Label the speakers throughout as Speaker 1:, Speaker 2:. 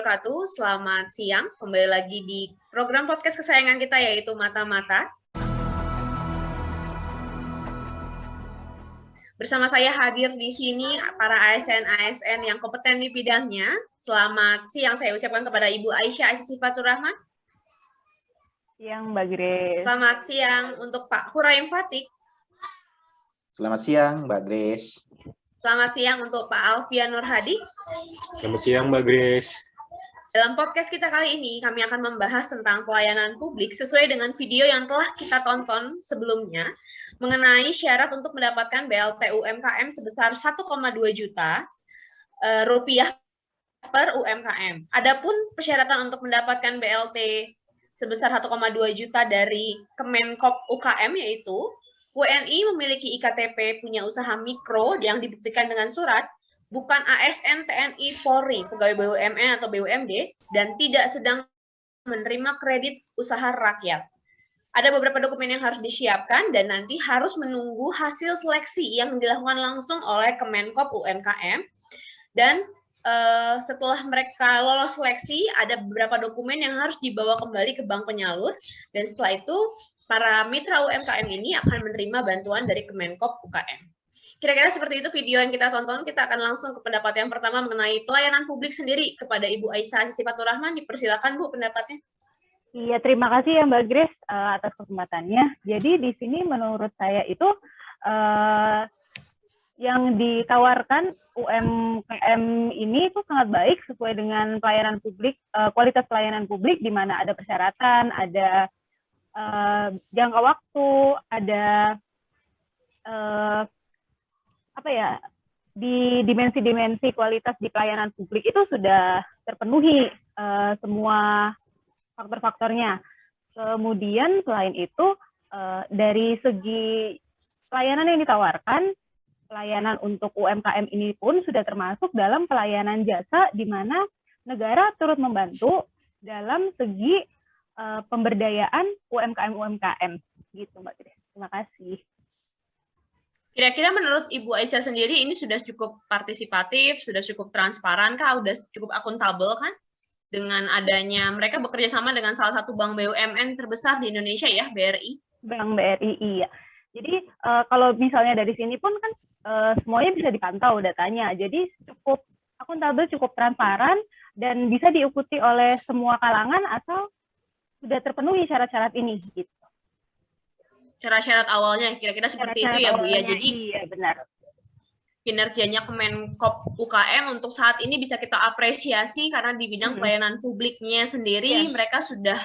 Speaker 1: wabarakatuh. Selamat siang. Kembali lagi di program podcast kesayangan kita yaitu Mata-Mata. Bersama saya hadir di sini para ASN-ASN yang kompeten di bidangnya. Selamat siang saya ucapkan kepada Ibu Aisyah Sifatur Rahman.
Speaker 2: Siang Mbak Grace.
Speaker 1: Selamat siang untuk Pak Huraim Fatik.
Speaker 3: Selamat siang Mbak Grace.
Speaker 1: Selamat siang untuk Pak Alfian Nur Hadi.
Speaker 4: Selamat siang Mbak Grace.
Speaker 1: Dalam podcast kita kali ini, kami akan membahas tentang pelayanan publik sesuai dengan video yang telah kita tonton sebelumnya mengenai syarat untuk mendapatkan BLT UMKM sebesar 1,2 juta rupiah per UMKM. Adapun persyaratan untuk mendapatkan BLT sebesar 1,2 juta dari Kemenkop UKM yaitu WNI memiliki IKTP punya usaha mikro yang dibuktikan dengan surat, bukan ASN, TNI, Polri, pegawai BUMN atau BUMD, dan tidak sedang menerima kredit usaha rakyat. Ada beberapa dokumen yang harus disiapkan dan nanti harus menunggu hasil seleksi yang dilakukan langsung oleh Kemenkop UMKM. Dan setelah mereka lolos seleksi, ada beberapa dokumen yang harus dibawa kembali ke bank penyalur, dan setelah itu para mitra UMKM ini akan menerima bantuan dari Kemenkop UKM. Kira-kira seperti itu video yang kita tonton. Kita akan langsung ke pendapat yang pertama mengenai pelayanan publik sendiri kepada Ibu Aisyah Sifatur Rahman. Dipersilakan Bu pendapatnya.
Speaker 2: Iya, terima kasih ya Mbak Grace atas kesempatannya. Jadi di sini menurut saya itu yang ditawarkan UMKM ini itu sangat baik sesuai dengan pelayanan publik, kualitas pelayanan publik di mana ada persyaratan, ada jangka waktu, ada di dimensi-dimensi kualitas di pelayanan publik itu sudah terpenuhi semua faktor-faktornya. Kemudian selain itu dari segi pelayanan yang ditawarkan, pelayanan untuk UMKM ini pun sudah termasuk dalam pelayanan jasa di mana negara turut membantu dalam segi pemberdayaan UMKM gitu Mbak Grace. Terima kasih.
Speaker 1: Kira-kira menurut Ibu Aisyah sendiri ini sudah cukup partisipatif, sudah cukup transparan kah, sudah cukup akuntabel kan? Dengan adanya mereka bekerja sama dengan salah satu bank BUMN terbesar di Indonesia ya, BRI.
Speaker 2: Bank BRI, iya. Jadi kalau misalnya dari sini pun kan semuanya bisa dipantau datanya. Jadi cukup akuntabel, cukup transparan, dan bisa diikuti oleh semua kalangan asal sudah terpenuhi syarat-syarat ini. Gitu.
Speaker 1: Syarat-syarat awalnya kira-kira seperti itu ya Bu ya. Jadi
Speaker 2: iya, benar.
Speaker 1: Kinerjanya Kemenkop UKM untuk saat ini bisa kita apresiasi karena di bidang pelayanan publiknya sendiri mereka sudah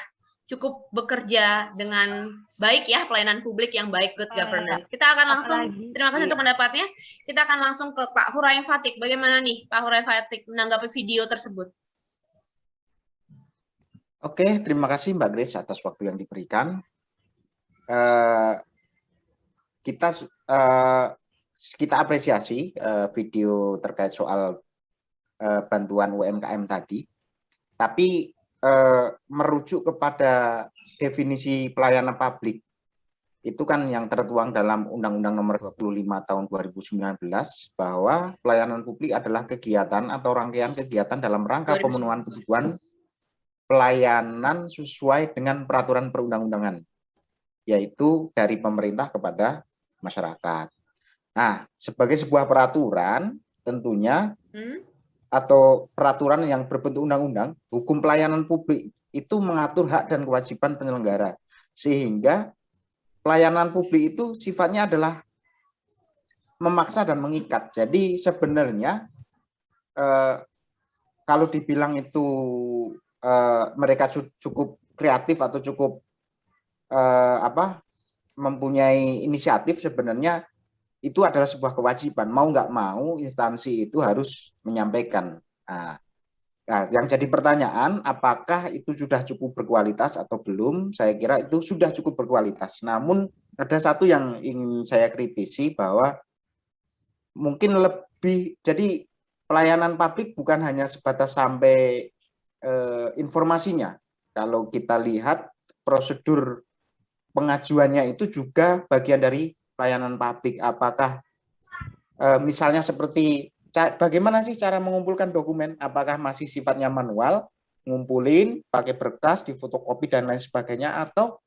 Speaker 1: cukup bekerja dengan baik ya, pelayanan publik yang baik, good governance. Kita akan langsung, terima kasih untuk pendapatnya, kita akan langsung ke Pak Huraim Fatik. Bagaimana nih Pak Huraim Fatik menanggapi video tersebut?
Speaker 3: Oke, terima kasih Mbak Grace atas waktu yang diberikan. Kita apresiasi video terkait soal bantuan UMKM tadi, tapi merujuk kepada definisi pelayanan publik itu kan yang tertuang dalam Undang-Undang Nomor 25 Tahun 2019 bahwa pelayanan publik adalah kegiatan atau rangkaian kegiatan dalam rangka pemenuhan kebutuhan pelayanan sesuai dengan peraturan perundang-undangan, yaitu dari pemerintah kepada masyarakat. Nah, sebagai sebuah peraturan tentunya atau peraturan yang berbentuk undang-undang, hukum pelayanan publik itu mengatur hak dan kewajiban penyelenggara. Sehingga pelayanan publik itu sifatnya adalah memaksa dan mengikat. Jadi sebenarnya kalau dibilang itu mereka cukup kreatif atau cukup mempunyai inisiatif, sebenarnya itu adalah sebuah kewajiban. Mau nggak mau instansi itu harus menyampaikan. Nah, yang jadi pertanyaan, apakah itu sudah cukup berkualitas atau belum? Saya kira itu sudah cukup berkualitas. Namun ada satu yang ingin saya kritisi bahwa mungkin lebih, jadi pelayanan publik bukan hanya sebatas sampai informasinya. Kalau kita lihat prosedur pengajuannya itu juga bagian dari pelayanan publik. Apakah misalnya seperti bagaimana sih cara mengumpulkan dokumen? Apakah masih sifatnya manual, ngumpulin, pakai berkas, difotokopi dan lain sebagainya, atau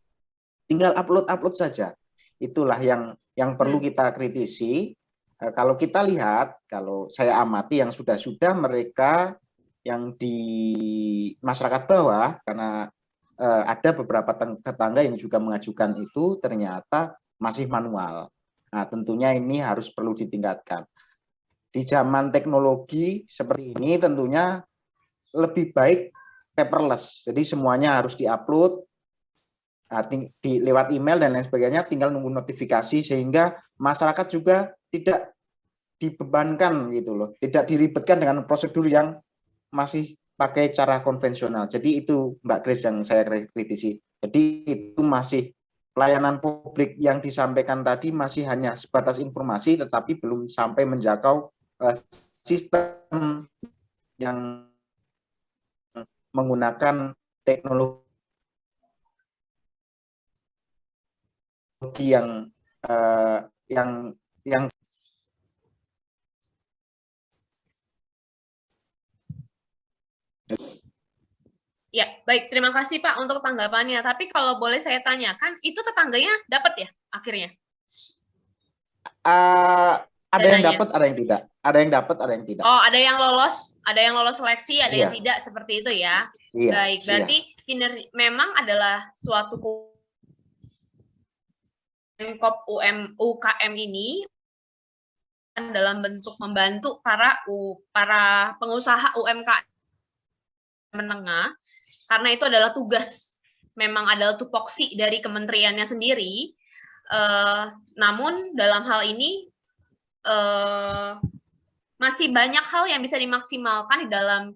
Speaker 3: tinggal upload saja? Itulah yang perlu kita kritisi. Kalau kita lihat, kalau saya amati yang sudah mereka yang di masyarakat bawah, karena ada beberapa tetangga yang juga mengajukan itu, ternyata masih manual. Nah, tentunya ini harus perlu ditingkatkan. Di zaman teknologi seperti ini tentunya lebih baik paperless. Jadi semuanya harus diupload lewat email dan lain sebagainya, tinggal nunggu notifikasi sehingga masyarakat juga tidak dibebankan gitu loh, tidak diribetkan dengan prosedur yang masih pakai cara konvensional. Jadi itu Mbak Grace yang saya kritisi. Jadi itu masih pelayanan publik yang disampaikan tadi masih hanya sebatas informasi, tetapi belum sampai menjangkau sistem yang menggunakan teknologi yang
Speaker 1: Ya, baik. Terima kasih Pak untuk tanggapannya. Tapi kalau boleh saya tanyakan, itu tetangganya dapat ya akhirnya?
Speaker 3: Ada yang dapat, ada yang tidak. Ada yang dapat, ada yang tidak.
Speaker 1: Oh, ada yang lolos seleksi, ada yang tidak, seperti itu ya.
Speaker 3: Iya,
Speaker 1: baik, berarti memang adalah suatu UKM ini dalam bentuk membantu para pengusaha UMKM menengah, karena itu adalah tugas, memang adalah tupoksi dari kementeriannya sendiri. Namun dalam hal ini masih banyak hal yang bisa dimaksimalkan di dalam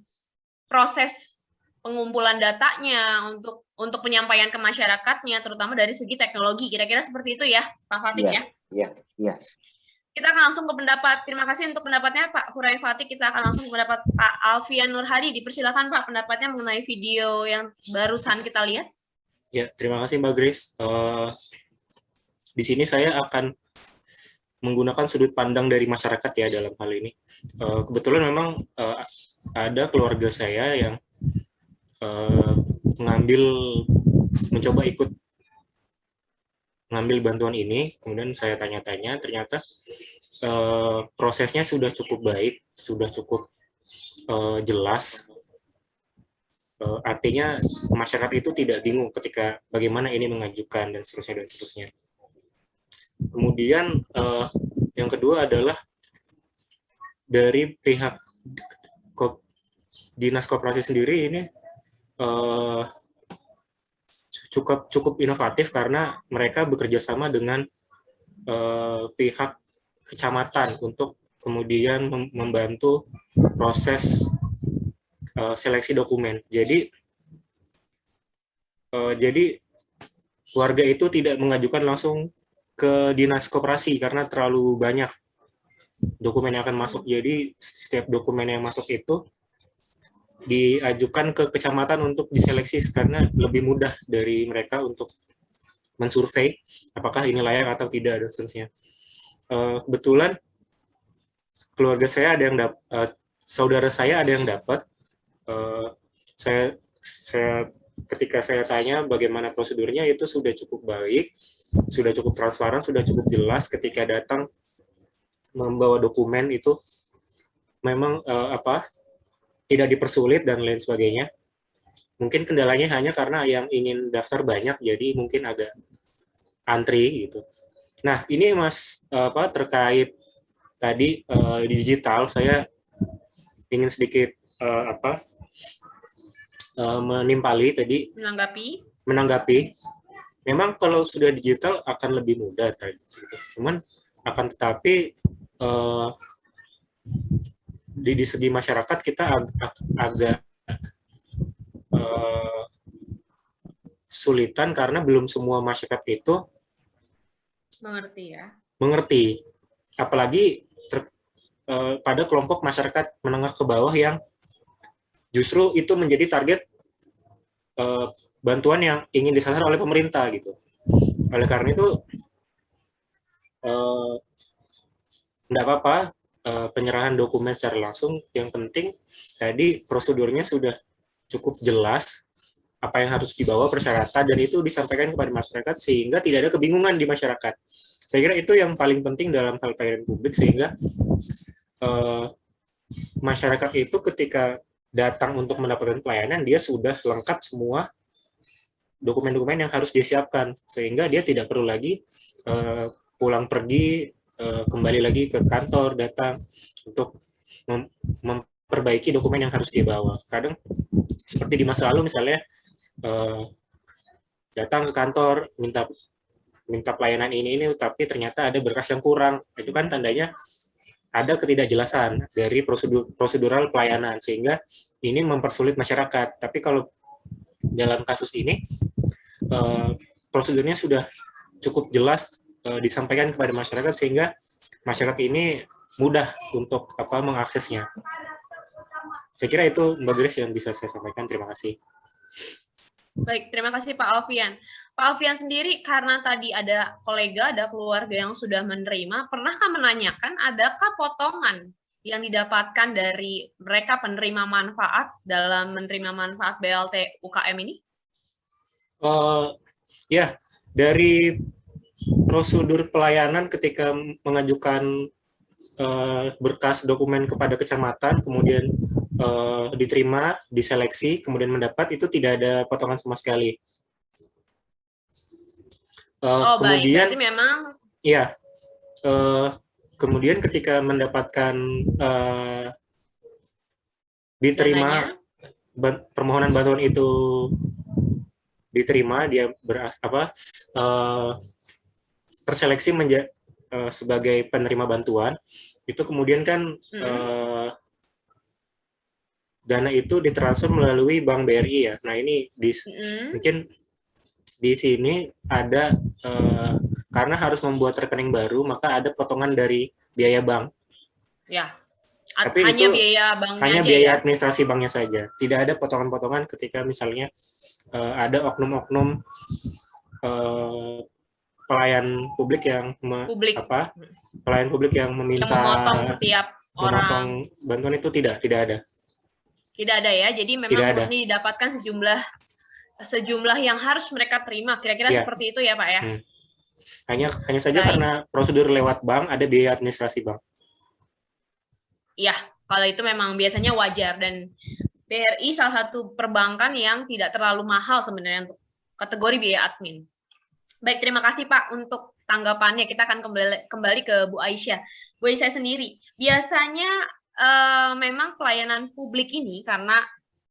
Speaker 1: proses pengumpulan datanya untuk penyampaian ke masyarakatnya, terutama dari segi teknologi. Kira-kira seperti itu ya, Pak Fatik ya?
Speaker 3: Iya.
Speaker 1: Kita akan langsung ke pendapat. Terima kasih untuk pendapatnya Pak Hurai Fatik. Kita akan langsung ke pendapat Pak Alfian Nurhadi. Dipersilakan Pak pendapatnya mengenai video yang barusan kita lihat.
Speaker 4: Ya, terima kasih Mbak Grace. Di sini saya akan menggunakan sudut pandang dari masyarakat ya dalam hal ini. Kebetulan memang ada keluarga saya yang mencoba ikut mengambil bantuan ini, kemudian saya tanya-tanya, ternyata prosesnya sudah cukup baik, sudah cukup jelas. Artinya masyarakat itu tidak bingung ketika bagaimana ini mengajukan dan seterusnya. Kemudian yang kedua adalah dari pihak Dinas Koperasi sendiri ini cukup inovatif karena mereka bekerja sama dengan pihak kecamatan untuk kemudian membantu proses seleksi dokumen. Jadi warga itu tidak mengajukan langsung ke Dinas Koperasi karena terlalu banyak dokumen yang akan masuk. Jadi setiap dokumen yang masuk itu diajukan ke kecamatan untuk diseleksi karena lebih mudah dari mereka untuk mensurvei apakah ini layak atau tidak dan seterusnya. Kebetulan keluarga saya ada yang saudara saya ada yang dapat. Saya ketika saya tanya bagaimana prosedurnya, itu sudah cukup baik, sudah cukup transparan, sudah cukup jelas. Ketika datang membawa dokumen itu memang tidak dipersulit dan lain sebagainya. Mungkin kendalanya hanya karena yang ingin daftar banyak, jadi mungkin agak antri gitu. Nah, ini Mas terkait tadi digital, saya ingin sedikit menimpali tadi, menanggapi. Memang kalau sudah digital akan lebih mudah tadi. Cuman akan tetapi di segi masyarakat kita agak sulitan karena belum semua masyarakat itu mengerti. Apalagi pada kelompok masyarakat menengah ke bawah yang justru itu menjadi target bantuan yang ingin disasar oleh pemerintah gitu. Oleh karena itu, tidak apa-apa penyerahan dokumen secara langsung. Yang penting tadi prosedurnya sudah cukup jelas apa yang harus dibawa, persyaratan, dan itu disampaikan kepada masyarakat sehingga tidak ada kebingungan di masyarakat. Saya kira itu yang paling penting dalam hal pelayanan publik, sehingga masyarakat itu ketika datang untuk mendapatkan pelayanan, dia sudah lengkap semua dokumen-dokumen yang harus disiapkan, sehingga dia tidak perlu lagi pulang pergi, kembali lagi ke kantor, datang untuk memperbaiki dokumen yang harus dibawa. Kadang seperti di masa lalu misalnya, datang ke kantor minta pelayanan ini, tapi ternyata ada berkas yang kurang. Itu kan tandanya ada ketidakjelasan dari prosedural pelayanan, sehingga ini mempersulit masyarakat. Tapi kalau dalam kasus ini prosedurnya sudah cukup jelas disampaikan kepada masyarakat, sehingga masyarakat ini mudah untuk mengaksesnya. Saya kira itu Mbak Grace yang bisa saya sampaikan. Terima kasih.
Speaker 1: Baik, terima kasih Pak Alfian. Pak Alfian sendiri, karena tadi ada kolega, ada keluarga yang sudah menerima, pernahkah menanyakan adakah potongan yang didapatkan dari mereka penerima manfaat dalam menerima manfaat BLT UKM ini?
Speaker 4: Ya, dari prosedur pelayanan ketika mengajukan berkas dokumen kepada kecamatan, kemudian diterima, diseleksi, kemudian mendapat, itu tidak ada potongan sama sekali.
Speaker 1: Kemudian, baik. Berarti memang
Speaker 4: ya, kemudian ketika mendapatkan diterima permohonan bantuan itu diterima, dia terseleksi sebagai penerima bantuan, itu kemudian kan dana itu ditransfer melalui Bank BRI ya. Nah ini mungkin di sini ada karena harus membuat rekening baru, maka ada potongan dari biaya bank.
Speaker 1: Ya.
Speaker 4: Tapi
Speaker 1: hanya
Speaker 4: itu
Speaker 1: biaya banknya
Speaker 4: hanya
Speaker 1: aja,
Speaker 4: biaya
Speaker 1: ya?
Speaker 4: Administrasi banknya saja. Tidak ada potongan-potongan ketika misalnya ada oknum-oknum pelayan publik yang pelayan publik yang meminta
Speaker 1: yang memotong setiap orang
Speaker 4: bantuan, itu tidak ada.
Speaker 1: Tidak ada ya. Jadi memang murni didapatkan sejumlah yang harus mereka terima. Kira-kira seperti itu ya, Pak ya.
Speaker 4: Hanya saja karena prosedur lewat bank ada biaya administrasi bank.
Speaker 1: Iya, kalau itu memang biasanya wajar, dan BRI salah satu perbankan yang tidak terlalu mahal sebenarnya untuk kategori biaya admin. Baik, terima kasih Pak untuk tanggapannya. Kita akan kembali ke Bu Aisyah. Bu Aisyah sendiri, biasanya memang pelayanan publik ini, karena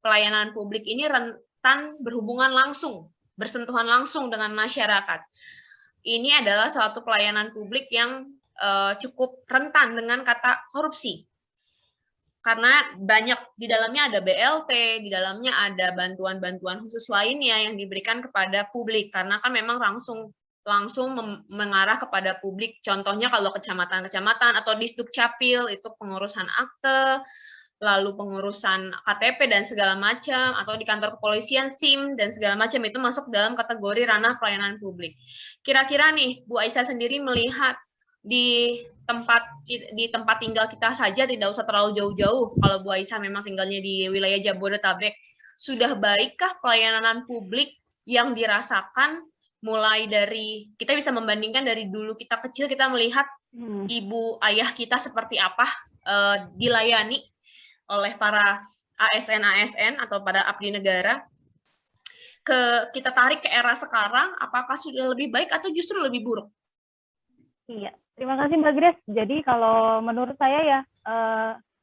Speaker 1: pelayanan publik ini rentan berhubungan langsung, bersentuhan langsung dengan masyarakat. Ini adalah suatu pelayanan publik yang cukup rentan dengan kata korupsi. Karena banyak di dalamnya ada BLT, di dalamnya ada bantuan-bantuan khusus lainnya yang diberikan kepada publik, karena kan memang langsung mengarah kepada publik. Contohnya kalau kecamatan-kecamatan atau Disduk Capil itu pengurusan akte, lalu pengurusan KTP dan segala macam, atau di kantor kepolisian SIM dan segala macam, itu masuk dalam kategori ranah pelayanan publik. Kira-kira nih Bu Aisyah sendiri melihat di tempat tinggal kita saja, tidak usah terlalu jauh-jauh. Kalau Bu Aisyah memang tinggalnya di wilayah Jabodetabek, sudah baikkah pelayanan publik yang dirasakan, mulai dari kita bisa membandingkan dari dulu kita kecil, kita melihat ibu ayah kita seperti apa dilayani oleh para ASN atau pada abdi negara, kita tarik ke era sekarang, apakah sudah lebih baik atau justru lebih buruk?
Speaker 2: Iya, terima kasih Mbak Grace. Jadi kalau menurut saya ya,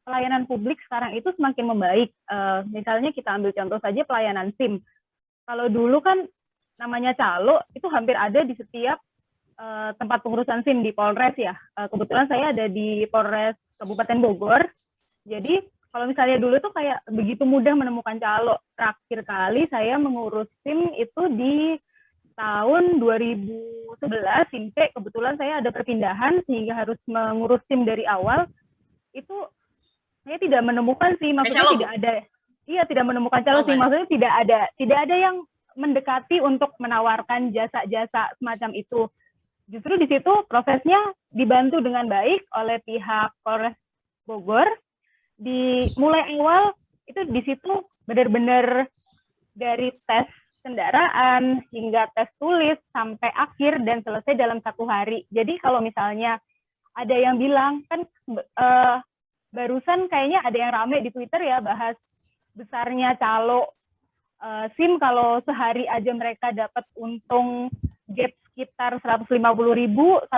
Speaker 2: pelayanan publik sekarang itu semakin membaik. Misalnya kita ambil contoh saja pelayanan SIM. Kalau dulu kan namanya calo, itu hampir ada di setiap tempat pengurusan SIM di Polres ya. Kebetulan saya ada di Polres Kabupaten Bogor. Jadi kalau misalnya dulu tuh kayak begitu mudah menemukan calo. Terakhir kali saya mengurus SIM itu di tahun 2011, SIMP, kebetulan saya ada perpindahan sehingga harus mengurus SIM dari awal. Itu saya tidak menemukan sih, maksudnya tidak ada. Iya, tidak menemukan calo sih, maksudnya tidak ada yang mendekati untuk menawarkan jasa-jasa semacam itu. Justru di situ prosesnya dibantu dengan baik oleh pihak Polres Bogor. Di mulai awal itu di situ benar-benar dari tes kendaraan hingga tes tulis sampai akhir dan selesai dalam 1 hari. Jadi kalau misalnya ada yang bilang kan barusan kayaknya ada yang rame di Twitter ya bahas besarnya calo SIM kalau sehari aja mereka dapat untung gap sekitar 150.000, 1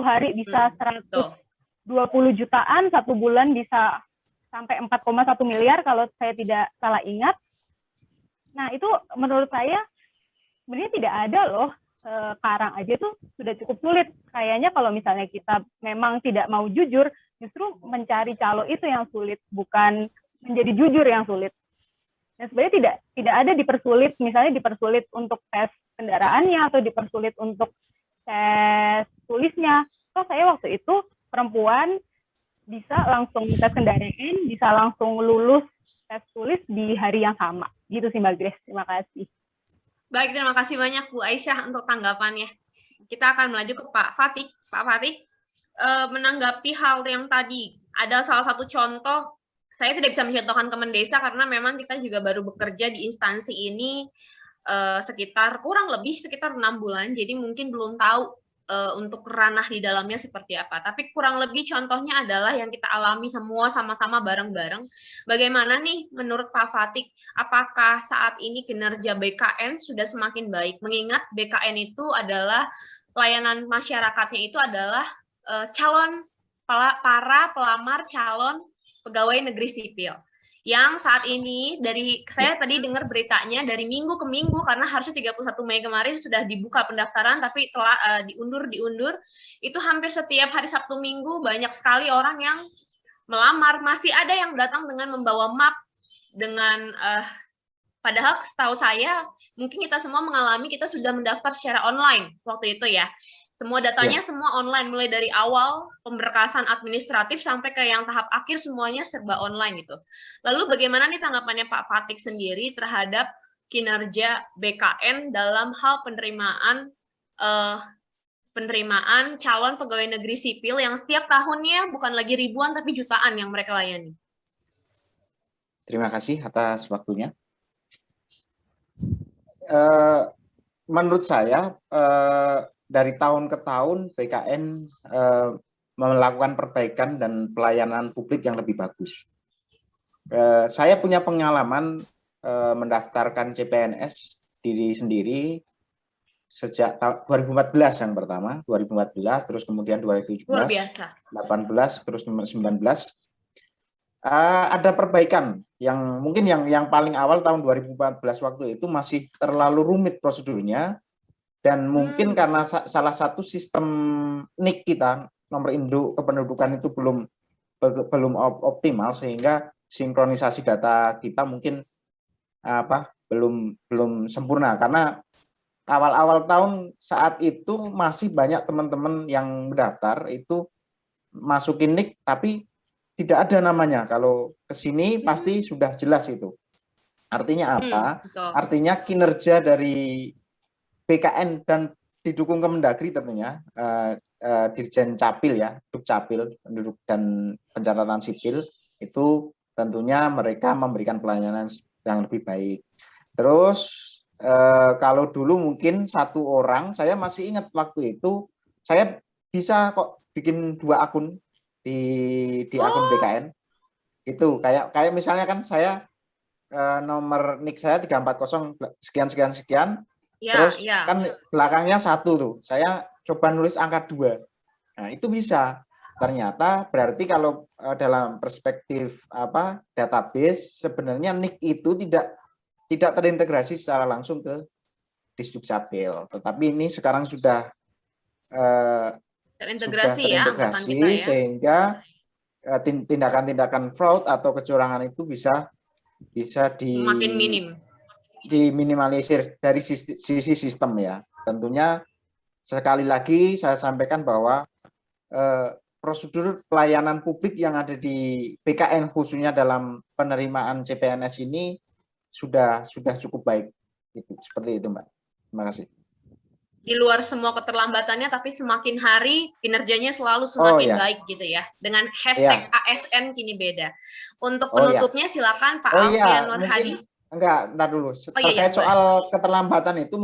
Speaker 2: hari bisa 120 jutaan, 1 bulan bisa sampai 4,1 miliar kalau saya tidak salah ingat. Nah itu menurut saya sebenarnya tidak ada loh, sekarang aja tuh sudah cukup sulit. Kayaknya kalau misalnya kita memang tidak mau jujur, justru mencari calo itu yang sulit, bukan menjadi jujur yang sulit. Nah, sebenarnya tidak ada dipersulit, misalnya dipersulit untuk tes kendaraannya atau dipersulit untuk tes tulisnya. So, saya waktu itu perempuan bisa langsung tes kendaraan, bisa langsung lulus tes tulis di hari yang sama. Gitu sih Mbak Grace, terima kasih.
Speaker 1: Baik, terima kasih banyak Bu Aisyah untuk tanggapannya. Kita akan melaju ke Pak Fatih. Pak Fatih, menanggapi hal yang tadi, ada salah satu contoh, saya tidak bisa mencontohkan Kemendesa karena memang kita juga baru bekerja di instansi ini kurang lebih sekitar 6 bulan, jadi mungkin belum tahu untuk ranah di dalamnya seperti apa. Tapi kurang lebih contohnya adalah yang kita alami semua sama-sama bareng-bareng. Bagaimana nih menurut Pak Fatih, apakah saat ini kinerja BKN sudah semakin baik? Mengingat BKN itu adalah pelayanan masyarakatnya itu adalah para pelamar calon pegawai negeri sipil. Yang saat ini saya tadi dengar beritanya dari minggu ke minggu karena harusnya 31 Mei kemarin sudah dibuka pendaftaran tapi telah diundur. Itu hampir setiap hari Sabtu Minggu banyak sekali orang yang melamar, masih ada yang datang dengan membawa map dengan padahal setahu saya mungkin kita semua mengalami kita sudah mendaftar secara online waktu itu ya. Semua datanya semua online, mulai dari awal pemberkasan administratif sampai ke yang tahap akhir semuanya serba online gitu. Lalu bagaimana nih tanggapannya Pak Fatih sendiri terhadap kinerja BKN dalam hal penerimaan calon pegawai negeri sipil yang setiap tahunnya bukan lagi ribuan tapi jutaan yang mereka layani?
Speaker 3: Terima kasih atas waktunya. Menurut saya dari tahun ke tahun BKN melakukan perbaikan dan pelayanan publik yang lebih bagus. Saya punya pengalaman mendaftarkan CPNS diri sendiri sejak 2014 yang pertama, 2014, terus kemudian 2017, 18, terus 19. Ada perbaikan yang mungkin yang paling awal tahun 2014 waktu itu masih terlalu rumit prosedurnya. Dan mungkin karena salah satu sistem NIK kita, nomor induk kependudukan itu belum optimal sehingga sinkronisasi data kita mungkin belum sempurna karena awal-awal tahun saat itu masih banyak teman-teman yang mendaftar itu masukin NIK tapi tidak ada namanya. Kalau ke sini pasti sudah jelas itu. Artinya apa? Artinya kinerja dari BKN dan didukung Kemendagri tentunya Dirjen Capil ya, Dukcapil Penduduk dan Pencatatan Sipil itu tentunya mereka memberikan pelayanan yang lebih baik. Terus kalau dulu mungkin 1 orang, saya masih ingat waktu itu saya bisa kok bikin 2 akun di akun BKN. Itu kayak misalnya kan saya nomor NIK saya 340 sekian. Terus kan belakangnya 1 tuh, saya coba nulis angka 2. Nah itu bisa. Ternyata berarti kalau dalam perspektif database sebenarnya NIK itu tidak terintegrasi secara langsung ke Disdukcapil. Tetapi ini sekarang sudah terintegrasi ya, sehingga tindakan-tindakan fraud atau kecurangan itu bisa
Speaker 1: makin minim.
Speaker 3: Diminimalisir dari sisi sistem ya. Tentunya sekali lagi saya sampaikan bahwa prosedur pelayanan publik yang ada di BKN khususnya dalam penerimaan CPNS ini sudah cukup baik. Seperti itu Mbak. Terima kasih.
Speaker 1: di luar semua keterlambatannya, tapi semakin hari kinerjanya selalu
Speaker 3: Oh
Speaker 1: semakin
Speaker 3: ya,
Speaker 1: baik gitu ya. Dengan
Speaker 3: ya.
Speaker 1: hashtag ASN kini beda. Untuk
Speaker 3: Oh ya.
Speaker 1: penutupnya silakan Pak
Speaker 3: Oh
Speaker 1: Alfian
Speaker 3: iya,
Speaker 1: Nur
Speaker 3: mungkin
Speaker 1: Hadi.
Speaker 3: ntar dulu.
Speaker 1: Oh iya,
Speaker 3: Terkait
Speaker 1: boleh.
Speaker 3: soal keterlambatan itu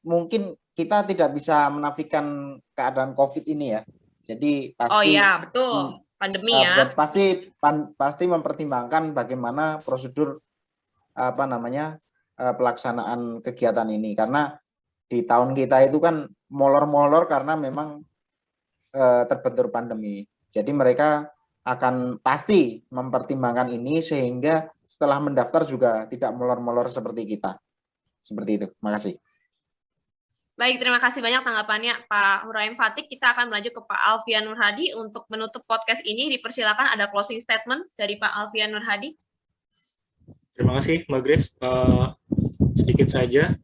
Speaker 3: mungkin kita tidak bisa menafikan keadaan COVID ini ya. Jadi
Speaker 1: Oh
Speaker 3: pasti
Speaker 1: iya, betul. Pandemi ya.
Speaker 3: dan pasti mempertimbangkan bagaimana prosedur pelaksanaan kegiatan ini, karena di tahun kita itu kan molor-molor karena memang terbentur pandemi. Jadi mereka akan pasti mempertimbangkan ini sehingga setelah mendaftar juga tidak molor-molor seperti kita. Seperti itu. Makasih.
Speaker 1: Baik, terima kasih banyak tanggapannya Pak Huraim Fatik. Kita akan melaju ke Pak Alfian Nur Hadi. Untuk menutup podcast ini, dipersilakan ada closing statement dari Pak Alfian Nur Hadi.
Speaker 4: Terima kasih, Mbak Grace. Sedikit saja,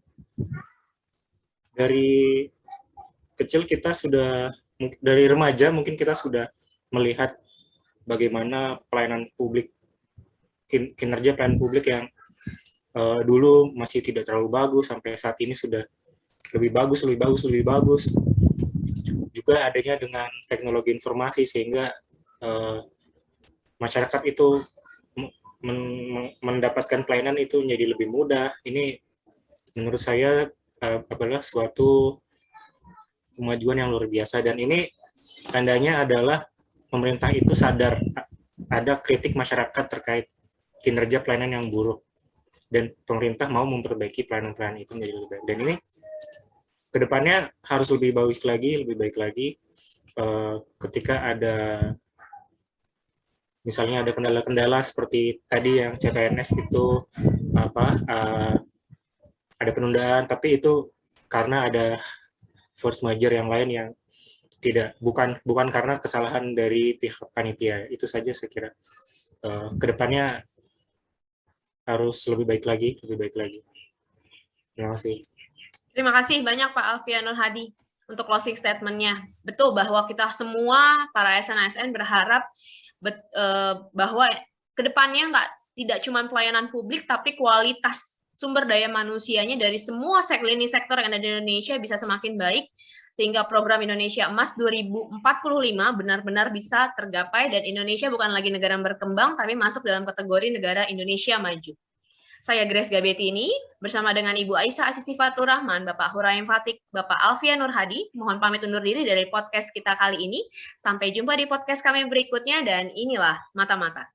Speaker 4: dari kecil kita sudah, dari remaja mungkin kita sudah melihat bagaimana pelayanan publik, kinerja pelayanan publik yang dulu masih tidak terlalu bagus, sampai saat ini sudah lebih bagus. Juga adanya dengan teknologi informasi, sehingga masyarakat itu mendapatkan pelayanan itu menjadi lebih mudah. Ini menurut saya adalah suatu kemajuan yang luar biasa, dan ini tandanya adalah pemerintah itu sadar ada kritik masyarakat terkait kinerja pelayanan yang buruk, dan pemerintah mau memperbaiki pelayanan-pelayanan itu menjadi lebih baik. Dan ini kedepannya harus lebih baik lagi ketika ada misalnya ada kendala-kendala seperti tadi yang CPNS itu ada penundaan, tapi itu karena ada force major yang lain yang bukan karena kesalahan dari pihak panitia. Itu saja saya kira. Kedepannya harus lebih baik lagi. Terima kasih.
Speaker 1: Terima kasih banyak Pak Alfian Nur Hadi untuk closing statement-nya. Betul bahwa kita semua para ASN berharap bahwa kedepannya tidak cuma pelayanan publik, tapi kualitas sumber daya manusianya dari semua lini sektor yang ada di Indonesia bisa semakin baik, sehingga program Indonesia Emas 2045 benar-benar bisa tergapai, dan Indonesia bukan lagi negara berkembang, tapi masuk dalam kategori negara Indonesia maju. Saya Grace Gabetini, bersama dengan Ibu Aisyah Asisi Fatur Rahman, Bapak Huraim Fatik, Bapak Alfian Nur Hadi, mohon pamit undur diri dari podcast kita kali ini. Sampai jumpa di podcast kami berikutnya, dan inilah Mata-Mata.